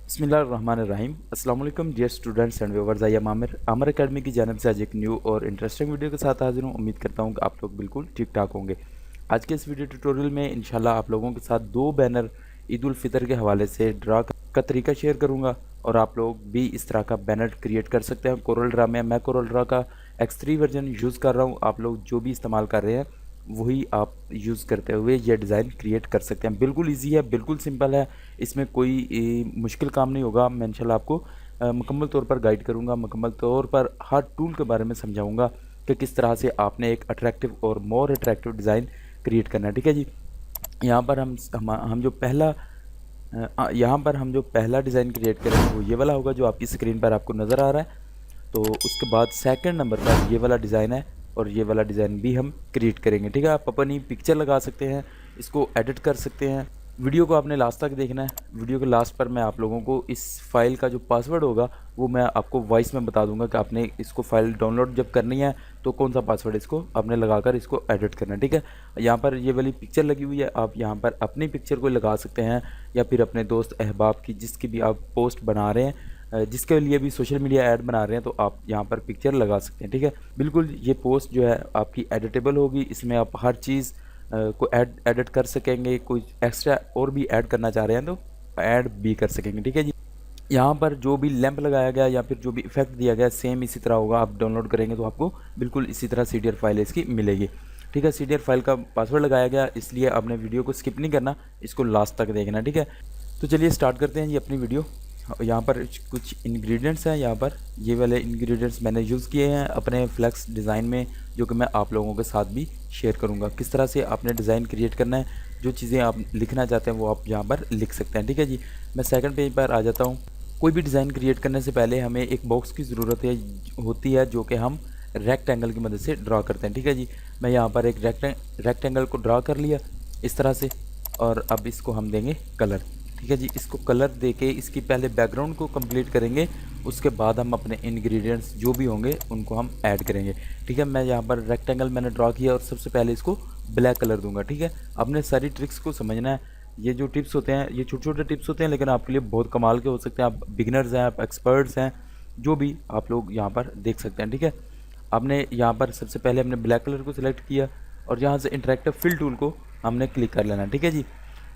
बिस्मिल्लाहिर्रहमानिर्रहीम। अस्सलाम वालेकुम dear students and viewers. I am Aamir academy की जानिब से आज एक न्यू और इंटरेस्टिंग वीडियो के साथ हाजिर हूँ। उम्मीद करता हूँ कि आप लोग बिल्कुल ठीक ठाक होंगे। आज के इस वीडियो ट्यूटोरियल में इंशाल्लाह आप लोगों के साथ दो बैनर ईद उल फितर के हवाले से ड्रा का तरीका शेयर करूँगा और आप लोग भी इस तरह का बैनर क्रिएट कर सकते हैं। कोरल ड्रा में मैं कोरल ड्रा का X3 वर्जन यूज़ कर रहा हूँ। आप लोग जो भी इस्तेमाल कर रहे हैं वही आप यूज़ करते हुए ये डिज़ाइन क्रिएट कर सकते हैं। बिल्कुल इजी है, बिल्कुल सिंपल है, इसमें कोई मुश्किल काम नहीं होगा। मैं इंशाल्लाह आपको मुकम्मल तौर पर गाइड करूँगा, मुकम्मल तौर पर हर टूल के बारे में समझाऊँगा कि किस तरह से आपने एक अट्रैक्टिव और मोर अट्रैक्टिव डिज़ाइन क्रिएट करना है। ठीक है जी। यहाँ पर हम जो पहला डिज़ाइन क्रिएट करेंगे वो ये वाला होगा जो आपकी स्क्रीन पर आपको नज़र आ रहा है। तो उसके बाद सेकंड नंबर पर ये वाला डिज़ाइन है और ये वाला डिज़ाइन भी हम क्रिएट करेंगे। ठीक है, आप अपनी पिक्चर लगा सकते हैं, इसको एडिट कर सकते हैं। वीडियो को आपने लास्ट तक देखना है। वीडियो के लास्ट पर मैं आप लोगों को इस फाइल का जो पासवर्ड होगा वो मैं आपको वॉइस में बता दूंगा कि आपने इसको फाइल डाउनलोड जब करनी है तो कौन सा पासवर्ड इसको आपने लगाकर इसको एडिट करना है। ठीक है, यहाँ पर ये वाली पिक्चर लगी हुई है, आप यहाँ पर अपनी पिक्चर को लगा सकते हैं या फिर अपने दोस्त अहबाब की जिसकी भी आप पोस्ट बना रहे हैं, जिसके लिए भी सोशल मीडिया ऐड बना रहे हैं तो आप यहाँ पर पिक्चर लगा सकते हैं। ठीक है, बिल्कुल ये पोस्ट जो है आपकी एडिटेबल होगी। इसमें आप हर चीज़ को एडिट कर सकेंगे। कोई एक्स्ट्रा और भी ऐड करना चाह रहे हैं तो ऐड भी कर सकेंगे। ठीक है जी। यहाँ पर जो भी लैंप लगाया गया या फिर जो भी इफेक्ट दिया गया सेम इसी तरह होगा। आप डाउनलोड करेंगे तो आपको बिल्कुल इसी तरह CDR फाइल इसकी मिलेगी। ठीक है, CDR फाइल का पासवर्ड लगाया गया, इसलिए आपने वीडियो को स्किप नहीं करना, इसको लास्ट तक देखना। ठीक है, तो चलिए स्टार्ट करते हैं जी अपनी वीडियो। यहाँ पर कुछ इंग्रेडिएंट्स हैं। यहाँ पर ये वाले इंग्रेडिएंट्स मैंने यूज़ किए हैं अपने फ्लैक्स डिज़ाइन में, जो कि मैं आप लोगों के साथ भी शेयर करूँगा। किस तरह से आपने डिज़ाइन क्रिएट करना है, जो चीज़ें आप लिखना चाहते हैं वो आप यहाँ पर लिख सकते हैं। ठीक है जी, मैं सेकंड पेज पर आ जाता हूँ। कोई भी डिज़ाइन क्रिएट करने से पहले हमें एक बॉक्स की ज़रूरत होती है जो कि हम रेक्टेंगल की मदद से ड्रा करते हैं। ठीक है जी, मैं यहाँ पर एक रेक्टेंगल को ड्रा कर लिया इस तरह से और अब इसको हम देंगे कलर। ठीक है जी, इसको कलर देके इसकी पहले बैकग्राउंड को कंप्लीट करेंगे, उसके बाद हम अपने इंग्रेडिएंट्स जो भी होंगे उनको हम ऐड करेंगे। ठीक है, मैं यहाँ पर रेक्टेंगल मैंने ड्रा किया और सबसे पहले इसको ब्लैक कलर दूंगा। ठीक है, आपने सारी ट्रिक्स को समझना है। ये जो टिप्स होते हैं ये छोटे छोटे टिप्स होते हैं, लेकिन आपके लिए बहुत कमाल के हो सकते हैं। आप बिगिनर्स हैं, आप एक्सपर्ट्स हैं, जो भी आप लोग यहाँ पर देख सकते हैं। ठीक है, आपने यहाँ पर सबसे पहले हमने ब्लैक कलर को सिलेक्ट किया और यहाँ से इंटरेक्टिव फिल टूल को हमने क्लिक कर लेना। ठीक है जी,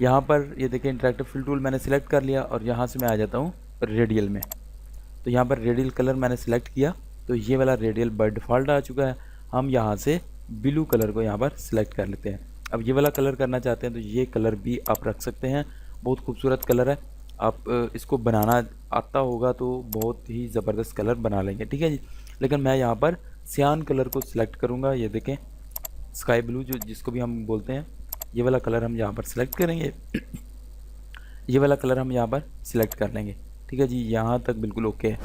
यहाँ पर ये देखिए इंटरेक्टिव फिल टूल मैंने सिलेक्ट कर लिया और यहाँ से मैं आ जाता हूँ रेडियल में। तो यहाँ पर रेडियल कलर मैंने सिलेक्ट किया तो ये वाला रेडियल बाय डिफ़ॉल्ट आ चुका है। हम यहाँ से ब्लू कलर को यहाँ पर सिलेक्ट कर लेते हैं। अब ये वाला कलर करना चाहते हैं तो ये कलर भी आप रख सकते हैं, बहुत खूबसूरत कलर है। आप इसको बनाना आता होगा तो बहुत ही ज़बरदस्त कलर बना लेंगे। ठीक है जी, लेकिन मैं यहाँ पर सियान कलर को सिलेक्ट करूँगा। ये देखें स्काई ब्लू जो जिसको भी हम बोलते हैं, ये वाला कलर हम यहाँ पर सिलेक्ट करेंगे। ये वाला कलर हम यहाँ पर सिलेक्ट कर लेंगे। ठीक है जी, यहाँ तक बिल्कुल ओके है।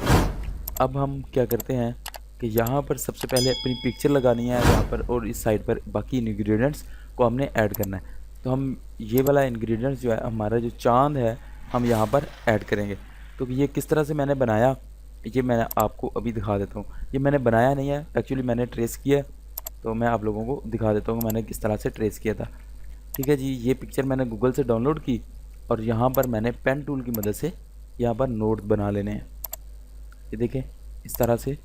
अब हम क्या करते हैं कि यहाँ पर सबसे पहले अपनी पिक्चर लगानी है यहाँ पर और इस साइड पर बाकी इंग्रेडिएंट्स को हमने ऐड करना है। तो हम ये वाला इंग्रेडिएंट्स जो है हमारा जो चांद है हम यहाँ पर ऐड करेंगे। तो ये किस तरह से मैंने बनाया ये मैं आपको अभी दिखा देता हूँ। ये मैंने बनाया नहीं है, एक्चुअली मैंने ट्रेस किया, तो मैं आप लोगों को दिखा देता हूँ कि मैंने किस तरह से ट्रेस किया था। ठीक है जी, ये पिक्चर मैंने गूगल से डाउनलोड की और यहाँ पर मैंने पेन टूल की मदद से यहाँ पर नोट बना लेने हैं। ये देखें इस तरह से।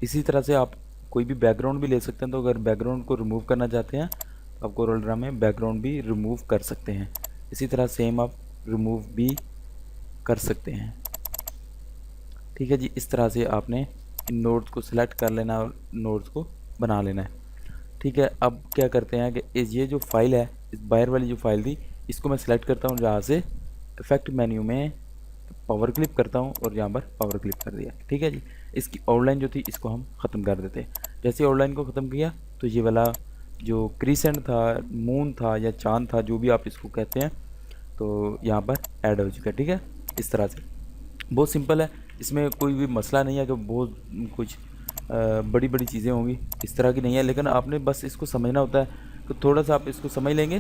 इसी तरह से आप कोई भी बैकग्राउंड भी ले सकते हैं। तो अगर बैकग्राउंड को रिमूव करना चाहते हैं तो आप कोरल ड्रा में बैकग्राउंड भी रिमूव कर सकते हैं। इसी तरह सेम आप रिमूव भी कर सकते हैं। ठीक है जी, इस तरह से आपने इन नोट्स को सिलेक्ट कर लेना और नोट्स को बना लेना है। ठीक है, अब क्या करते हैं कि ये जो फाइल है, इस बाहर वाली जो फाइल थी इसको मैं सिलेक्ट करता हूँ, जहाँ से इफेक्ट मेन्यू में पावर क्लिप करता हूँ और यहाँ पर पावर क्लिप कर दिया। ठीक है जी, इसकी आउटलाइन जो थी इसको हम ख़त्म कर देते हैं। जैसे आउटलाइन को ख़त्म किया तो ये वाला जो क्रीसेंट था, मून था या चांद था, जो भी आप इसको कहते हैं, तो यहाँ पर ऐड हो चुका है। ठीक है, इस तरह से बहुत सिंपल है, इसमें कोई भी मसला नहीं है कि बहुत कुछ बड़ी बड़ी चीज़ें होंगी, इस तरह की नहीं है, लेकिन आपने बस इसको समझना होता है। तो थोड़ा सा आप इसको समझ लेंगे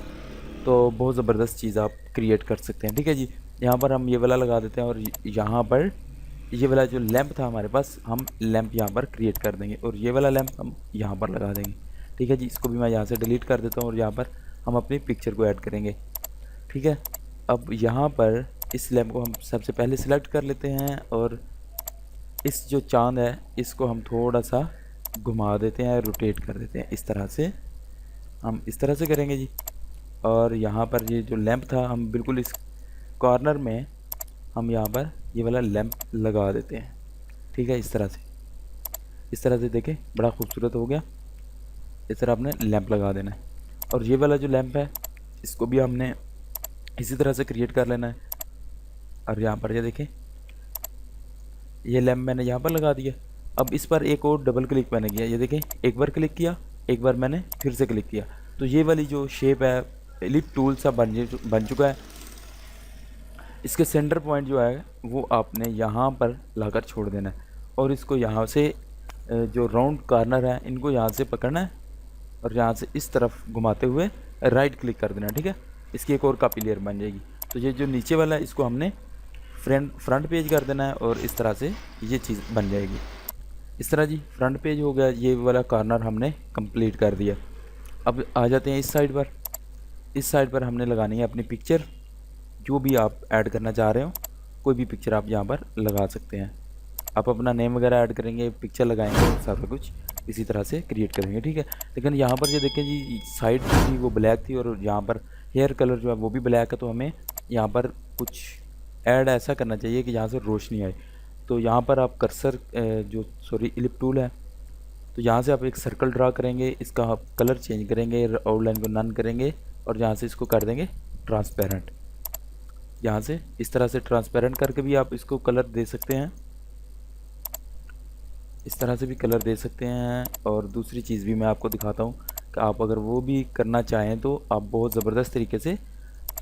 तो बहुत ज़बरदस्त चीज़ आप क्रिएट कर सकते हैं। ठीक है जी, यहाँ पर हम ये वाला लगा देते हैं और यहाँ पर ये वाला जो लैंप था हमारे पास, हम लैंप यहाँ पर क्रिएट कर देंगे और ये वाला लैंप हम यहाँ पर लगा देंगे। ठीक है जी, इसको भी मैं यहाँ से डिलीट कर देता हूँ और यहाँ पर हम अपनी पिक्चर को ऐड करेंगे। ठीक है, अब यहाँ पर इस लैंप को हम सबसे पहले सिलेक्ट कर लेते हैं और इस जो चांद है इसको हम थोड़ा सा घुमा देते हैं, रोटेट कर देते हैं। इस तरह से हम इस तरह से करेंगे जी। और यहाँ पर ये जो लैंप था हम बिल्कुल इस कॉर्नर में हम यहाँ पर ये वाला लैंप लगा देते हैं। ठीक है, इस तरह से देखें, बड़ा खूबसूरत हो गया। इस तरह आपने लैंप लगा देना है और ये वाला जो लैंप है इसको भी हमने इसी तरह से क्रिएट कर लेना है। और यहाँ पर ये देखें, ये लैंप मैंने यहाँ पर लगा दिया। अब इस पर एक और डबल क्लिक मैंने किया, ये देखें, एक बार क्लिक किया, एक बार मैंने फिर से क्लिक किया, तो ये वाली जो शेप है एलिप टूल सा बन चुका है। इसके सेंटर पॉइंट जो है वो आपने यहाँ पर लाकर छोड़ देना है और इसको यहाँ से जो राउंड कॉर्नर है इनको यहाँ से पकड़ना है और यहाँ से इस तरफ घुमाते हुए राइट क्लिक कर देना। ठीक है, इसकी एक और कॉपी लेयर बन जाएगी। तो ये जो नीचे वाला है इसको हमने फ्रंट पेज कर देना है और इस तरह से ये चीज़ बन जाएगी। इस तरह जी फ्रंट पेज हो गया, ये वाला कॉर्नर हमने कंप्लीट कर दिया। अब आ जाते हैं इस साइड पर। इस साइड पर हमने लगानी है अपनी पिक्चर, जो भी आप ऐड करना चाह रहे हो, कोई भी पिक्चर आप यहाँ पर लगा सकते हैं। आप अपना नेम वगैरह ऐड करेंगे, पिक्चर लगाएंगे, सारा कुछ इसी तरह से क्रिएट करेंगे। ठीक है, लेकिन यहाँ पर ये देखें जी, साइड जो थी वो ब्लैक थी और यहाँ पर हेयर कलर जो है वो भी ब्लैक है, तो हमें यहाँ पर कुछ ऐड ऐसा करना चाहिए कि यहाँ से रोशनी आए। तो यहाँ पर आप कर्सर इलिप टूल है, तो यहाँ से आप एक सर्कल ड्रा करेंगे, इसका आप कलर चेंज करेंगे, आउटलाइन को नन करेंगे और यहाँ से इसको कर देंगे ट्रांसपेरेंट। यहाँ से इस तरह से ट्रांसपेरेंट करके भी आप इसको कलर दे सकते हैं, इस तरह से भी कलर दे सकते हैं। और दूसरी चीज़ भी मैं आपको दिखाता हूँ कि आप अगर वो भी करना चाहें तो आप बहुत ज़बरदस्त तरीके से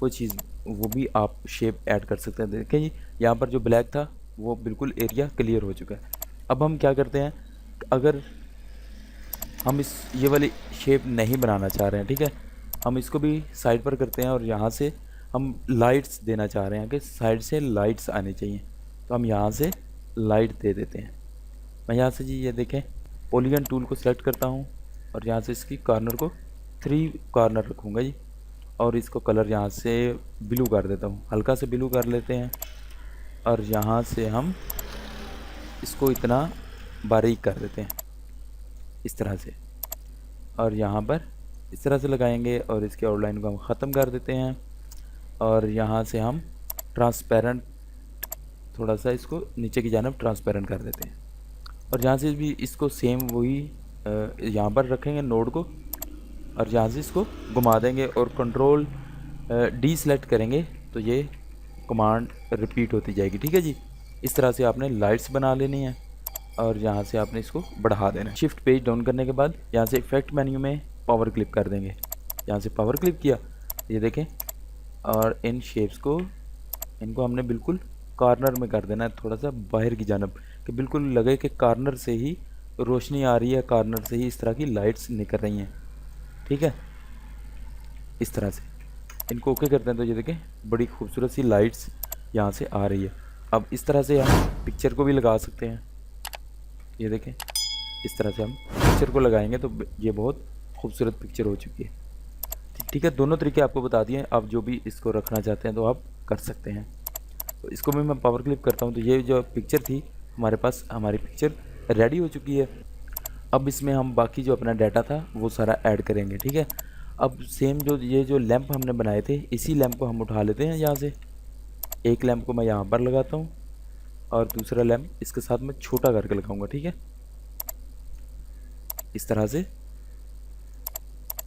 वो चीज़ वो भी आप शेप ऐड कर सकते हैं। देखिए जी, यहाँ पर जो ब्लैक था वो बिल्कुल एरिया क्लियर हो चुका है। अब हम क्या करते हैं, अगर हम ये वाली शेप नहीं बनाना चाह रहे हैं, ठीक है, हम इसको भी साइड पर करते हैं और यहाँ से हम लाइट्स देना चाह रहे हैं कि साइड से लाइट्स आनी चाहिए, तो हम यहाँ से लाइट दे देते हैं। मैं यहाँ से जी ये देखें पॉलीगन टूल को सिलेक्ट करता हूँ और यहाँ से इसकी कॉर्नर को 3 कॉर्नर रखूँगा जी और इसको कलर यहाँ से ब्लू कर देता हूँ, हल्का से ब्लू कर लेते हैं और यहाँ से हम इसको इतना बारीक कर देते हैं इस तरह से और यहाँ पर इस तरह से लगाएंगे और इसके आउटलाइन को हम ख़त्म कर देते हैं और यहाँ से हम ट्रांसपेरेंट थोड़ा सा इसको नीचे की जानब ट्रांसपेरेंट कर देते हैं और यहाँ से भी इसको सेम वही यहाँ पर रखेंगे नोड को और यहाँ से इसको घुमा देंगे और कंट्रोल डी सेलेक्ट करेंगे तो ये कमांड रिपीट होती जाएगी। ठीक है जी, इस तरह से आपने लाइट्स बना लेनी है और यहाँ से आपने इसको बढ़ा देना है। शिफ्ट पेज डाउन करने के बाद यहाँ से इफेक्ट मेन्यू में पावर क्लिप कर देंगे, यहाँ से पावर क्लिप किया, ये देखें, और इन शेप्स को इनको हमने बिल्कुल कॉर्नर में कर देना है, थोड़ा सा बाहर की जानब, कि बिल्कुल लगे कि कॉर्नर से ही रोशनी आ रही है, कॉर्नर से ही इस तरह की लाइट्स निकल रही हैं। ठीक है, इस तरह से इनको ओके करते हैं तो ये देखें बड़ी खूबसूरत सी लाइट्स यहाँ से आ रही है। अब इस तरह से हम पिक्चर को भी लगा सकते हैं, ये देखें इस तरह से हम पिक्चर को लगाएंगे तो ये बहुत खूबसूरत पिक्चर हो चुकी है। ठीक है, दोनों तरीके आपको बता दिए, आप जो भी इसको रखना चाहते हैं तो आप कर सकते हैं। तो इसको भी मैं पावर क्लिप करता हूँ तो ये जो पिक्चर थी हमारे पास, हमारी पिक्चर रेडी हो चुकी है। अब इसमें हम बाकी जो अपना डाटा था वो सारा ऐड करेंगे। ठीक है, अब सेम ये जो लैंप हमने बनाए थे इसी लैंप को हम उठा लेते हैं, यहाँ से एक लैंप को मैं यहाँ पर लगाता हूँ और दूसरा लैंप इसके साथ मैं छोटा करके लगाऊंगा। ठीक है, इस तरह से,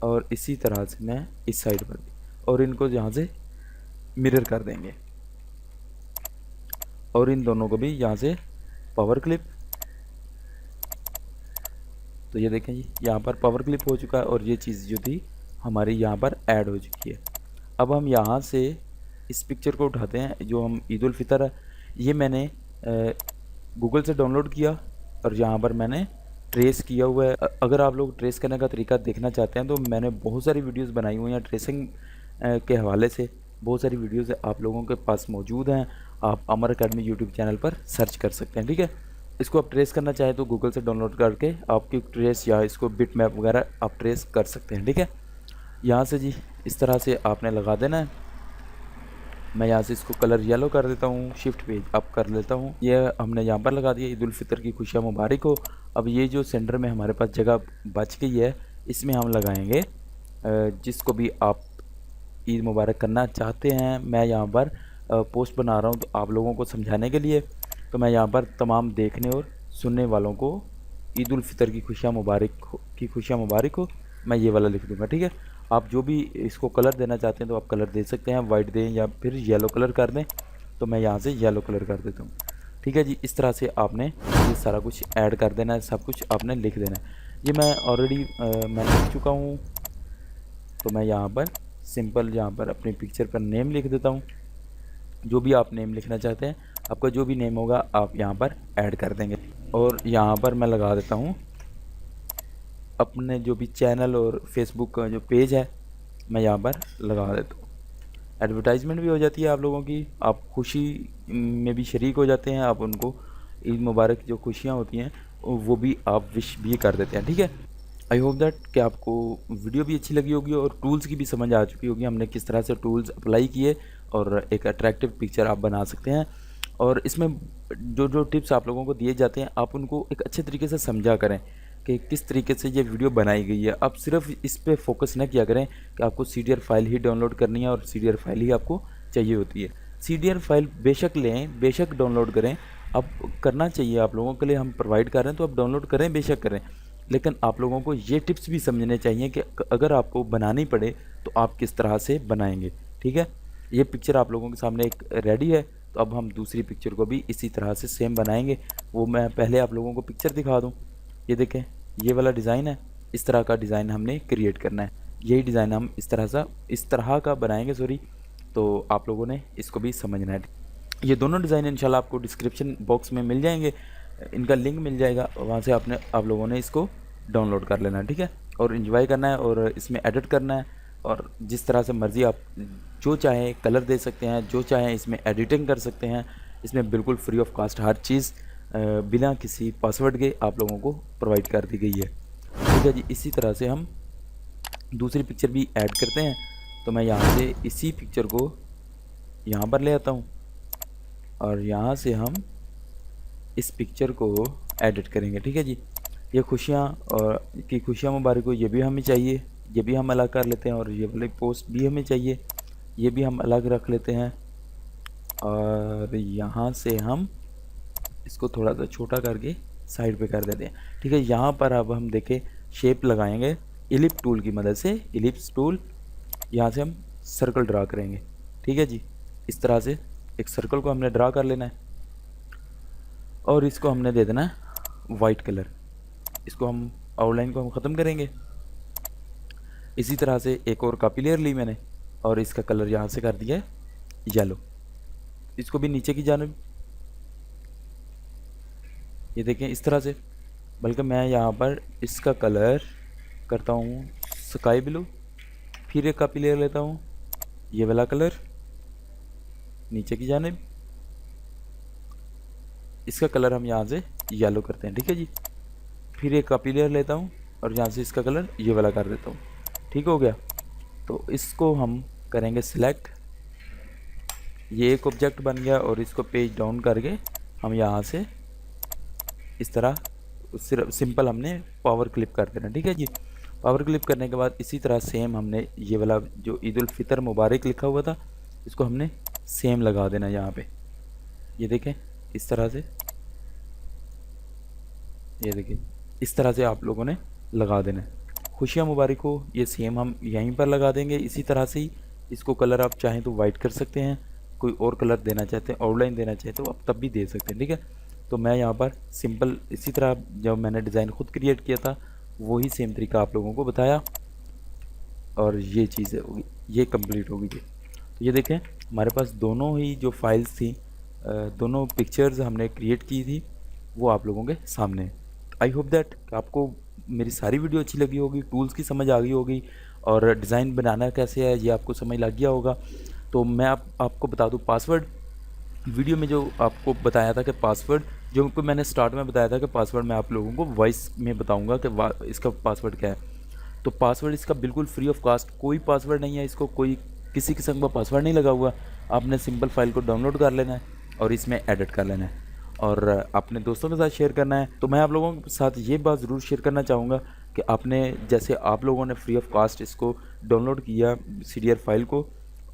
और इसी तरह से मैं इस साइड पर भी, और इनको यहाँ से मिरर कर देंगे और इन दोनों को भी यहाँ से पावर क्लिप। तो ये देखें जी यहाँ पर पावर क्लिप हो चुका है और ये चीज़ जो थी हमारी यहाँ पर ऐड हो चुकी है। अब हम यहाँ से इस पिक्चर को उठाते हैं, जो हम ईद उल फितर है, ये मैंने गूगल से डाउनलोड किया और यहाँ पर मैंने ट्रेस किया हुआ है। अगर आप लोग ट्रेस करने का तरीका देखना चाहते हैं तो मैंने बहुत सारी वीडियोस बनाई हुई हैं ट्रेसिंग के हवाले से। बहुत सारी वीडियोस आप लोगों के पास मौजूद हैं, आप अमर अकेडमी यूट्यूब चैनल पर सर्च कर सकते हैं, ठीक है। इसको आप ट्रेस करना चाहें तो गूगल से डाउनलोड करके आप क्विक ट्रेस या इसको बिट मैप वगैरह आप ट्रेस कर सकते हैं, ठीक है। यहाँ से जी इस तरह से आपने लगा देना है। मैं यहाँ से इसको कलर येलो कर देता हूँ, शिफ्ट पेज अप कर लेता हूँ। ये हमने यहाँ पर लगा दिया। ईद उल फितर की खुशियाँ मुबारक हो। अब ये जो सेंटर में हमारे पास जगह बच गई है, इसमें हम लगाएंगे जिसको भी आप ईद मुबारक करना चाहते हैं। मैं यहाँ पर पोस्ट बना रहा हूँ तो आप लोगों को समझाने के लिए, तो मैं यहाँ पर तमाम देखने और सुनने वालों को ईद उल फितर की खुशियाँ मुबारक हो मैं ये वाला लिख दूँगा, ठीक है। आप जो भी इसको कलर देना चाहते हैं तो आप कलर दे सकते हैं, वाइट दें या फिर येलो कलर कर दें। तो मैं यहाँ से येलो कलर कर देता हूँ, ठीक है जी। इस तरह से आपने ये सारा कुछ ऐड कर देना है, सब कुछ आपने लिख देना है। ये मैं ऑलरेडी मैं लिख चुका हूँ। तो मैं यहाँ पर सिंपल यहाँ पर अपनी पिक्चर पर नेम लिख देता हूँ। जो भी आप नेम लिखना चाहते हैं, आपका जो भी नेम होगा आप यहाँ पर ऐड कर देंगे। और यहाँ पर मैं लगा देता हूँ अपने जो भी चैनल और फेसबुक का जो पेज है, मैं यहाँ पर लगा देता हूँ। एडवर्टाइजमेंट भी हो जाती है आप लोगों की, आप खुशी में भी शरीक हो जाते हैं, आप उनको ईद मुबारक जो खुशियाँ होती हैं वो भी आप विश भी कर देते हैं, ठीक है। आई होप दैट कि आपको वीडियो भी अच्छी लगी होगी और टूल्स की भी समझ आ चुकी होगी, हमने किस तरह से टूल्स अप्लाई किए और एक अट्रैक्टिव पिक्चर आप बना सकते हैं। और इसमें जो जो टिप्स आप लोगों को दिए जाते हैं, आप उनको एक अच्छे तरीके से समझा करें कि किस तरीके से ये वीडियो बनाई गई है। आप सिर्फ इस पे फोकस न किया करें कि आपको CDR फाइल ही डाउनलोड करनी है और CDR फाइल ही आपको चाहिए होती है। CDR फाइल बेशक लें, बेशक डाउनलोड करें, अब करना चाहिए आप लोगों के लिए, हम प्रोवाइड कर रहे हैं तो आप डाउनलोड करें, बेशक करें। लेकिन आप लोगों को ये टिप्स भी समझने चाहिए कि अगर आपको बनानी पड़े तो आप किस तरह से बनाएंगे, ठीक है। ये पिक्चर आप लोगों के सामने एक रेडी है, तो अब हम दूसरी पिक्चर को भी इसी तरह से सेम बनाएंगे। वो मैं पहले आप लोगों को पिक्चर दिखा दूँ। ये देखें, ये वाला डिज़ाइन है, इस तरह का डिज़ाइन हमने क्रिएट करना है। यही डिज़ाइन हम इस तरह का बनाएंगे, सॉरी। तो आप लोगों ने इसको भी समझना है। ये दोनों डिज़ाइन इंशाल्लाह आपको डिस्क्रिप्शन बॉक्स में मिल जाएंगे, इनका लिंक मिल जाएगा, वहाँ से आप लोगों ने इसको डाउनलोड कर लेना है, ठीक है। और इन्जॉय करना है और इसमें एडिट करना है, और जिस तरह से मर्ज़ी आप जो चाहें कलर दे सकते हैं, जो चाहें इसमें एडिटिंग कर सकते हैं। इसमें बिल्कुल फ्री ऑफ कास्ट हर चीज़ बिना किसी पासवर्ड के आप लोगों को प्रोवाइड कर दी गई है, ठीक है जी। इसी तरह से हम दूसरी पिक्चर भी ऐड करते हैं। तो मैं यहाँ से इसी पिक्चर को यहाँ पर ले आता हूँ और यहाँ से हम इस पिक्चर को एडिट करेंगे, ठीक है जी। ये खुशियाँ और की खुशियाँ मुबारक हो, ये भी हमें चाहिए, ये भी हम अलग कर लेते हैं। और ये वाली पोस्ट भी हमें चाहिए, ये भी हम अलग रख लेते हैं। और यहाँ से हम इसको थोड़ा सा छोटा करके साइड पे कर देते हैं, ठीक है। यहाँ पर अब हम देखें शेप लगाएंगे इलिप्स टूल की मदद से। इलिप्स टूल, यहाँ से हम सर्कल ड्रा करेंगे, ठीक है जी। इस तरह से एक सर्कल को हमने ड्रा कर लेना है और इसको हमने दे देना है वाइट कलर। इसको हम आउटलाइन को हम ख़त्म करेंगे। इसी तरह से एक और कॉपी लेयर ली मैंने और इसका कलर यहाँ से कर दिया है येलो। इसको भी नीचे की जानिब, ये देखें इस तरह से। बल्कि मैं यहाँ पर इसका कलर करता हूँ स्काई ब्लू। फिर एक कॉपी लेयर लेता हूँ, ये वाला कलर नीचे की जानिब, इसका कलर हम यहाँ से येलो करते हैं, ठीक है जी। फिर एक कॉपी लेयर लेता हूँ और यहाँ से इसका कलर ये वाला कर देता हूँ, ठीक हो गया। तो इसको हम करेंगे सिलेक्ट, ये एक ऑब्जेक्ट बन गया। और इसको पेज डाउन करके हम यहाँ से इस तरह सिर्फ सिंपल हमने पावर क्लिप कर देना, ठीक है जी। पावर क्लिप करने के बाद इसी तरह सेम हमने ये वाला जो ईद उल फितर मुबारक लिखा हुआ था, इसको हमने सेम लगा देना यहाँ पे। ये देखें इस तरह से, ये देखिए इस तरह से आप लोगों ने लगा देना है। खुशियाँ मुबारक हो, ये सेम हम यहीं पर लगा देंगे। इसी तरह से ही इसको कलर आप चाहें तो वाइट कर सकते हैं, कोई और कलर देना चाहते हैं, आउटलाइन देना चाहते तो आप तब भी दे सकते हैं, ठीक है। तो मैं यहाँ पर सिंपल इसी तरह जब मैंने डिज़ाइन खुद क्रिएट किया था वही सेम तरीका आप लोगों को बताया और ये चीज़ होगी, ये कंप्लीट होगी। तो ये देखें हमारे पास दोनों ही जो फाइल्स थी, दोनों पिक्चर्स हमने क्रिएट की थी वो आप लोगों के सामने। आई होप दैट आपको मेरी सारी वीडियो अच्छी लगी होगी, टूल्स की समझ आ गई होगी और डिज़ाइन बनाना कैसे है ये आपको समझ लग गया होगा। तो मैं आपको बता दूँ पासवर्ड, वीडियो में जो आपको बताया था कि पासवर्ड जो को मैंने स्टार्ट में बताया था कि पासवर्ड मैं आप लोगों को वॉइस में बताऊंगा कि इसका पासवर्ड क्या है। तो पासवर्ड इसका बिल्कुल फ्री ऑफ कॉस्ट, कोई पासवर्ड नहीं है, इसको कोई किसी किस्म का पासवर्ड नहीं लगा हुआ। आपने सिंपल फाइल को डाउनलोड कर लेना है और इसमें एडिट कर लेना है और अपने दोस्तों के साथ शेयर करना है। तो मैं आप लोगों के साथ ये बात ज़रूर शेयर करना चाहूँगा कि आपने जैसे आप लोगों ने फ्री ऑफ कॉस्ट इसको डाउनलोड किया CDR फाइल को,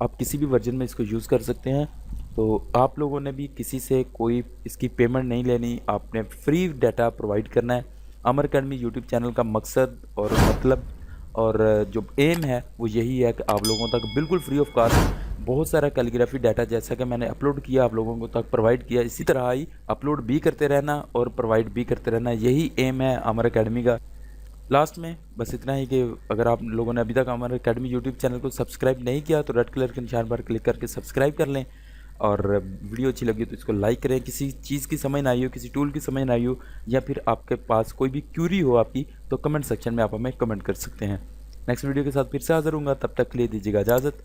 आप किसी भी वर्जन में इसको यूज़ कर सकते हैं। तो आप लोगों ने भी किसी से कोई इसकी पेमेंट नहीं लेनी, आपने फ्री डाटा प्रोवाइड करना है। अमर अकेडमी यूट्यूब चैनल का मकसद और मतलब और जो एम है वो यही है कि आप लोगों तक बिल्कुल फ्री ऑफ कॉस्ट बहुत सारा कैलीग्राफी डाटा जैसा कि मैंने अपलोड किया आप लोगों को तक प्रोवाइड किया, इसी तरह ही अपलोड भी करते रहना और प्रोवाइड भी करते रहना, यही एम है अमर अकेडमी का। लास्ट में बस इतना ही कि अगर आप लोगों ने अभी तक अमर अकेडमी यूट्यूब चैनल को सब्सक्राइब नहीं किया तो रेड कलर के निशान पर क्लिक करके सब्सक्राइब कर लें और वीडियो अच्छी लगी तो इसको लाइक करें। किसी चीज़ की समझ ना आई हो, किसी टूल की समझ ना आई हो या फिर आपके पास कोई भी क्यूरी हो आपकी, तो कमेंट सेक्शन में आप हमें कमेंट कर सकते हैं। नेक्स्ट वीडियो के साथ फिर से हाजिर हूँगा, तब तक के लिए दीजिएगा इजाज़त।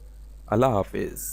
अल्लाह हाफिज़।